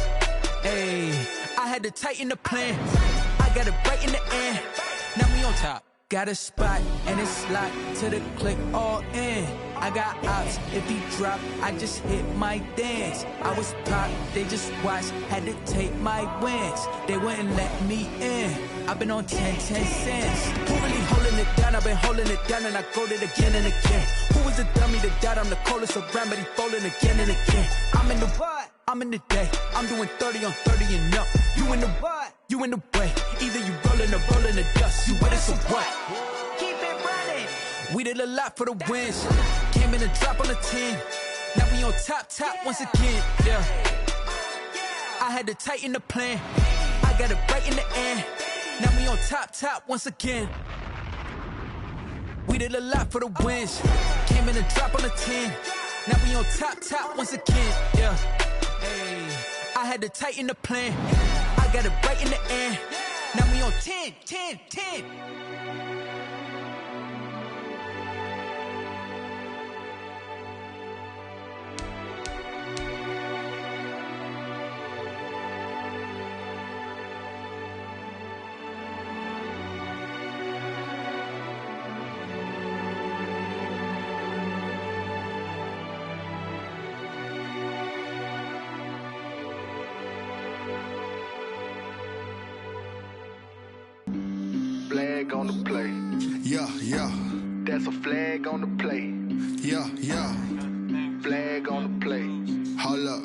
Hey, I had to tighten the plan. I got it right in the end. Now we on top. Got a spot and it's locked to the click all in. I got ops, if he drop, I just hit my dance. I was pop, they just watched, had to take my wins. They wouldn't let me in. I've been on 10 cents. Who really holding it down? I've been holding it down and I go it again and again. Who was the dummy that died? I'm the coldest around, but he folding again and again. I'm in the what? I'm in the day. I'm doing 30 on 30 and up. You in the what? You in the way. Either you rolling or rolling the dust. You with us or what? Keep it running. We did a lot for the wins. Came in a drop on a 10. Now we on top once again. Yeah. I had to tighten the plan. I got it right in the end. Now we on top once again. We did a lot for the wins. Came in a drop on a 10. Now we on top once again. Yeah. Hey, I had to tighten the plan. I got it right in the end. Now we on 10. Flag on the play. Yeah. That's a flag on the play. Yeah. Flag on the play. Hold up.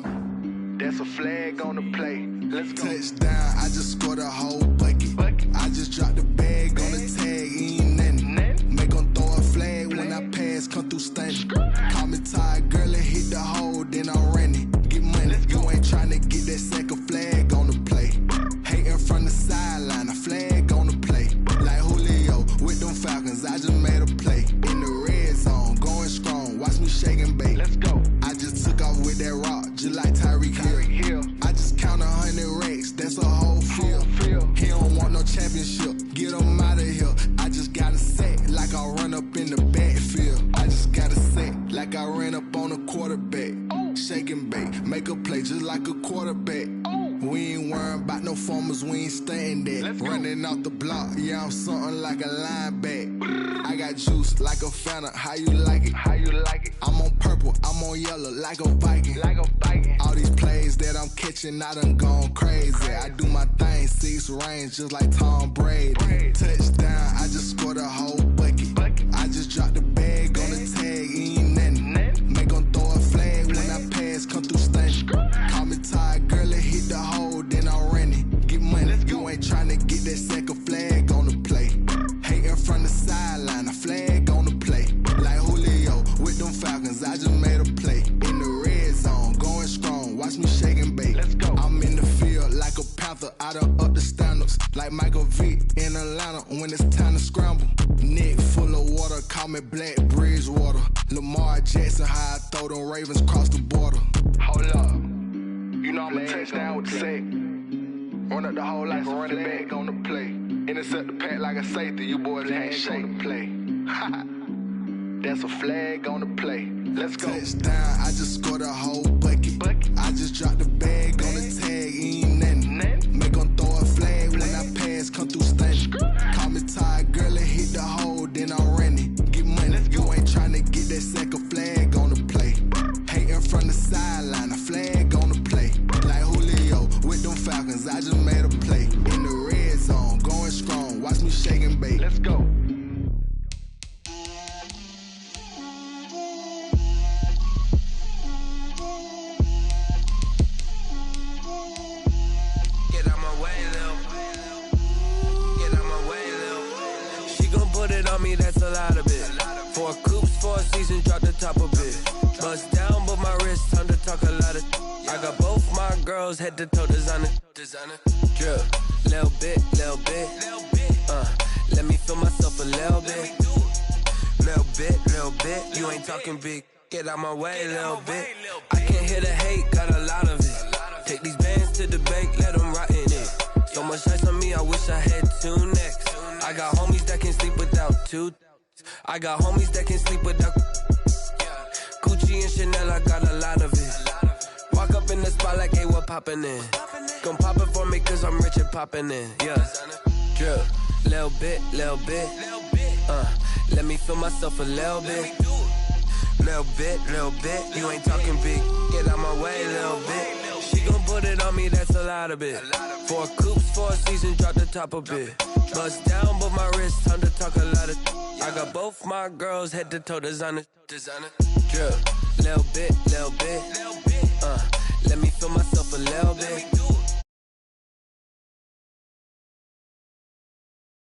That's a flag on the play. Let's go. Touchdown, I just scored a whole bucket. I just dropped the bag on the tag, ain't nothing. Make them throw a flag when I pass, come through stunning. Call me tired, girl, and hit the hole, then I'm running. Get money, you ain't tryna get that second flag on the play. Hating from the sideline, a flag on the play. Like Julio with them Falcons, I just made a play. In the red zone, shake and bake. Let's go. I just took off with that rock, just like Tyreek Hill. I just count 100 racks, that's a whole field. He don't want no championship, get him out of here. I just got a set, like I run up in the backfield. I just got a set, like I ran up on a quarterback. Shake and bake, make a play just like a quarterback. We ain't worrying about no formers, we ain't staying there. Running off the block, yeah, I'm something like a linebacker. I got juice like a Fanta, how you like it? How you like it? I'm on purple, I'm on yellow, like a Viking. Like a Viking. All these plays that I'm catching, I done gone crazy. I do my thing, 6 range, just like Tom Brady. Touchdown, I just scored a whole bucket. I just dropped the bag on the tag, ain't nothing. Make 'em throw a flag when I pass, come through stunning. Call me tired, girl, hit the hole, then I ran it. Get money, you ain't tryna get that second flag on the play. Hating from the sideline, a flag on the play. Like Julio with them Falcons, I just made a play. In the red zone, going strong, watch me shake and bake. Let's go. I'm in the field like a Panther, I done up the standards. Like Michael Vick in Atlanta when it's time to scramble. Neck full of water, call me Black Bridgewater. Lamar Jackson, how I throw them Ravens cross the border. Hold up. You know I'm a touchdown with the sack. Run up the hole like a running back on the play. Intercept the pack like a safety, you boys can't shake the play. That's a flag on the play. Let's go. Touchdown, I just scored a whole bucket. I just dropped the bag on the tag, ain't nothing. Make 'em throw a flag when I pass, come through stunning. Call me tired, girl, hit the hole, then I ran it. Get money, you ain't tryna get that second flag on the play. Hating from the sideline, a flag on the play. Like Julio with them Falcons, I just made a play. In the red zone, going strong, watch me shake and bake. Let's go. Get out my way, Lil. Get out my way, Lil. She gon' put it on me, that's a lot of it. 4 coops, 4 seasons, drop the top a bit. Bust down, but my wrist, time to talk a lot of. I got both my girls head to toe designer. Drip, little bit. Let me feel myself a little bit. Little bit. You ain't talking big. Get out my way, little bit. I can't hear the hate, got a lot of it. Take these bands to the bank, let them rot in it. So much ice on me, I wish I had 2 necks. I got homies that can sleep without 2. I got homies that can sleep without. Gucci and Chanel, I got a lot of it. Walk up in the spot like, hey, what poppin' in? Gon' pop it for me cause I'm rich and poppin' in. Yeah, drip, little bit. Let me feel myself a little bit. Little bit. You ain't talking big. Get out my way, little bit. She gon' put it on me, that's a lot of it. 4 coops, 4 seasons, drop the top a bit. Bust down, but my wrist, time to talk a lot of. I got both my girls head to toe designer. Drip, little bit.